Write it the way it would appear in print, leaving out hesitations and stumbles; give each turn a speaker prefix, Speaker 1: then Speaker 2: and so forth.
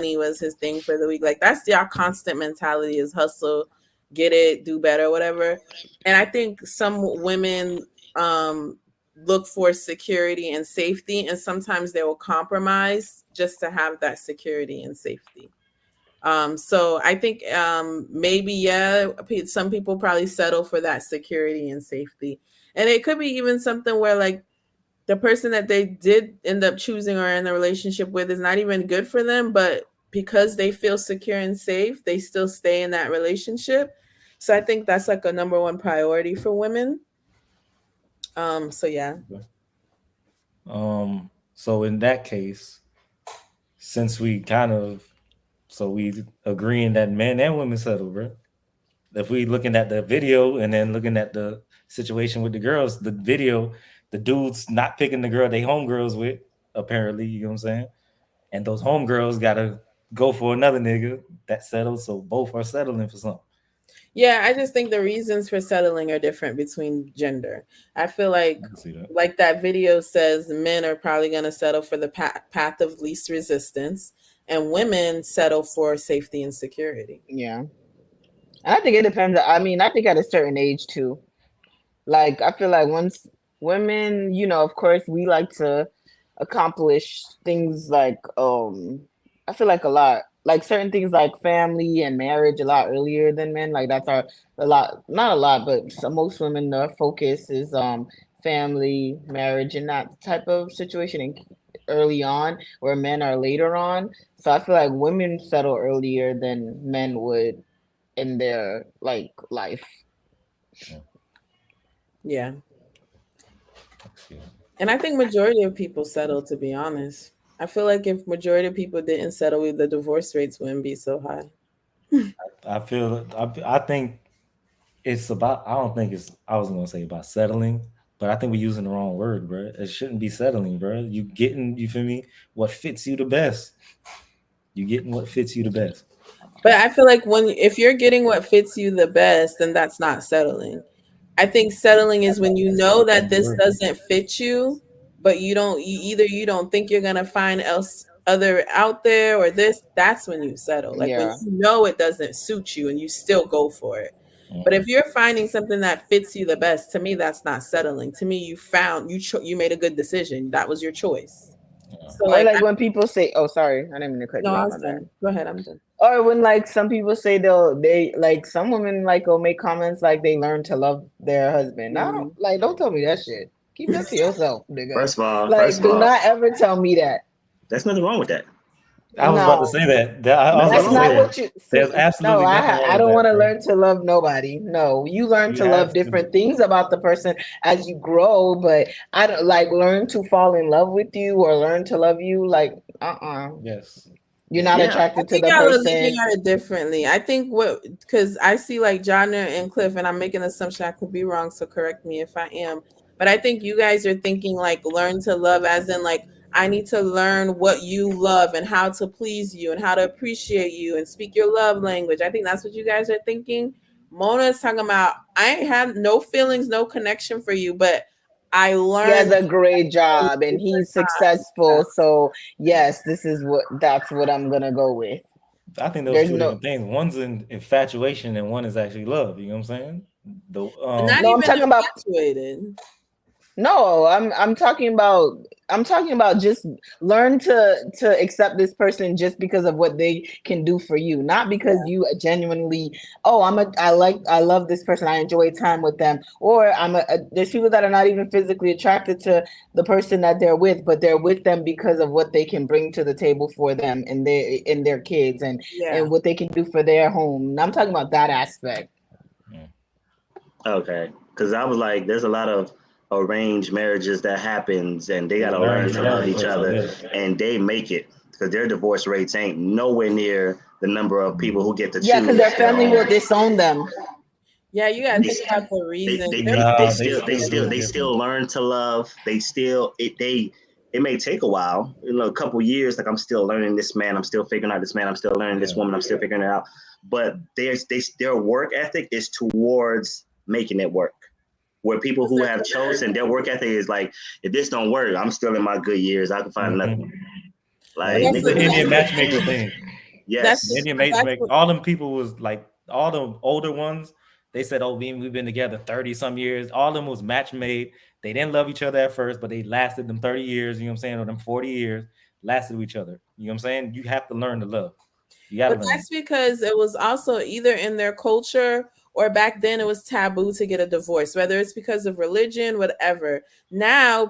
Speaker 1: was his thing for the week. Like that's your constant mentality is hustle, get it, do better, whatever. And I think some women look for security and safety, and sometimes they will compromise just to have that security and safety. So I think maybe some people probably settle for that security and safety, and it could be even something where like the person that they did end up choosing or in a relationship with is not even good for them, but because they feel secure and safe, they still stay in that relationship. So I think that's like a number one priority for women. So yeah.
Speaker 2: So in that case, since we kind of we agreeing that men and women settle, bro. If we looking at the video and then looking at the situation with the girls, the video, the dudes not picking the girl they homegirls with, apparently, you know what I'm saying? And those homegirls gotta go for another nigga that settles, so both are settling for something.
Speaker 1: Yeah, I just think the reasons for settling are different between gender. I feel
Speaker 2: I can see that.
Speaker 1: like that video says, men are probably going to settle for the path of least resistance, and women settle for safety and security.
Speaker 3: Yeah. I think it depends. I mean, I think at a certain age too. Like, I feel like once women, of course, we like to accomplish things like, I feel like a lot, like certain things like family and marriage a lot earlier than men. Like, that's a lot, not a lot, but most women, their focus is, family, marriage, and that type of situation and early on, where men are later on. So I feel like women settle earlier than men would in their like life.
Speaker 1: Yeah. And I think majority of people settle, to be honest. I feel like if majority of people didn't settle, the divorce rates wouldn't be so high.
Speaker 2: I think it's about. I don't think it's. I was gonna say about settling, but I think we're using the wrong word, bro. It shouldn't be settling, bro. You getting, you feel me? What fits you the best? You getting what fits you the best.
Speaker 1: But I feel like if you're getting what fits you the best, then that's not settling. I think settling is when you know that this doesn't fit you, but you don't think you're gonna find else other out there or this. That's when you settle. Like when
Speaker 3: Yeah.
Speaker 1: you know it doesn't suit you and you still go for it. But if you're finding something that fits you the best, to me that's not settling. To me, you made a good decision. That was your choice. So
Speaker 3: Or
Speaker 1: like,
Speaker 3: like when people say, "Oh, sorry, I didn't mean to cut
Speaker 1: no,
Speaker 3: you
Speaker 1: I
Speaker 3: off.
Speaker 1: was
Speaker 3: My bad."
Speaker 1: done. Go ahead, I'm done.
Speaker 3: Or when like some people say they like some women like will make comments like they learn to love their husband. I don't like don't tell me that shit. Keep that to yourself, nigga.
Speaker 4: First
Speaker 3: Like
Speaker 4: of
Speaker 3: do
Speaker 4: all,
Speaker 3: not ever tell me that.
Speaker 4: there's nothing wrong with that.
Speaker 2: I was about to
Speaker 3: No.
Speaker 2: say that. I was
Speaker 4: Nothing
Speaker 2: about
Speaker 3: That's
Speaker 2: to
Speaker 4: wrong
Speaker 2: say
Speaker 4: with
Speaker 3: not
Speaker 4: that.
Speaker 2: that.
Speaker 3: what you
Speaker 2: There's
Speaker 3: see. No,
Speaker 2: absolutely nothing wrong
Speaker 3: I
Speaker 2: with
Speaker 3: don't
Speaker 2: that,
Speaker 3: want to
Speaker 2: bro.
Speaker 3: learn to love nobody. No, you learn
Speaker 2: You
Speaker 3: to love
Speaker 2: have to.
Speaker 3: different things about the person as you grow, but I don't like learn to fall in love with you or learn to love you. Like,
Speaker 2: Yes.
Speaker 3: you're
Speaker 2: Yes.
Speaker 3: not
Speaker 4: Yeah.
Speaker 1: I
Speaker 3: attracted to
Speaker 1: think
Speaker 3: the
Speaker 1: y'all are looking
Speaker 3: person.
Speaker 1: at it differently. I think because I see like John and Cliff, and I'm making an assumption, I could be wrong, so correct me if I am. But I think you guys are thinking like learn to love, as in like I need to learn what you love and how to please you and how to appreciate you and speak your love language. I think that's what you guys are thinking. Mona is talking about I ain't have no feelings, no connection for you, but I
Speaker 3: He has
Speaker 1: learned
Speaker 3: a great job and he's
Speaker 1: that.
Speaker 3: successful. So yes, that's what I'm gonna go with.
Speaker 2: I think those
Speaker 3: There's
Speaker 2: two
Speaker 3: no
Speaker 2: different things. One's in infatuation and one is actually love. You know what I'm saying? The
Speaker 1: Not
Speaker 3: no, I'm
Speaker 1: even
Speaker 3: talking about
Speaker 1: infatuated.
Speaker 3: no, I'm talking about just learn to accept this person just because of what they can do for you, not because you genuinely, oh, I love this person, I enjoy time with them, or there's people that are not even physically attracted to the person that they're with, but they're with them because of what they can bring to the table for them and their kids
Speaker 1: Yeah.
Speaker 3: and what they can do for their home. And I'm talking about that aspect.
Speaker 4: Okay. Because I was like, there's a lot of arranged marriages that happens, and they
Speaker 2: yeah,
Speaker 4: gotta learn
Speaker 2: marriage
Speaker 4: to
Speaker 2: and
Speaker 4: love
Speaker 2: every
Speaker 4: each
Speaker 2: person.
Speaker 4: other,
Speaker 2: Yeah.
Speaker 4: and they make it because their divorce rates ain't nowhere near the number of people who get to
Speaker 3: Yeah, because
Speaker 4: choose
Speaker 3: their
Speaker 4: their
Speaker 3: family will
Speaker 4: own.
Speaker 3: disown them.
Speaker 1: Yeah, you gotta think about the
Speaker 4: they
Speaker 1: reason.
Speaker 4: they
Speaker 1: There's
Speaker 4: they, they
Speaker 2: Nah, they
Speaker 4: still they
Speaker 2: still do
Speaker 4: still
Speaker 2: it
Speaker 4: they
Speaker 2: different.
Speaker 4: still learn to love. It may take a while, a couple years. Like I'm still learning this man. I'm still figuring out this man. I'm still learning this
Speaker 2: Yeah.
Speaker 4: woman. I'm still figuring it out. But their work ethic is towards making it work. Where people who have chosen their work ethic is like, if this don't work, I'm still in my good years. I can find another one. Like
Speaker 2: It's the
Speaker 4: nigga,
Speaker 2: Indian matchmaker thing.
Speaker 4: Yes.
Speaker 2: Indian matchmaking. All them people was like all the older ones. They said, "Oh, we've been together 30-some years." All of them was match made. They didn't love each other at first, but they lasted them 30 years. You know what I'm saying? Or them 40 years lasted with each other. You know what I'm saying? You have to learn to love. You got to
Speaker 1: But
Speaker 2: learn.
Speaker 1: that's because it was also either in their culture or back then it was taboo to get a divorce, whether it's because of religion, whatever. Now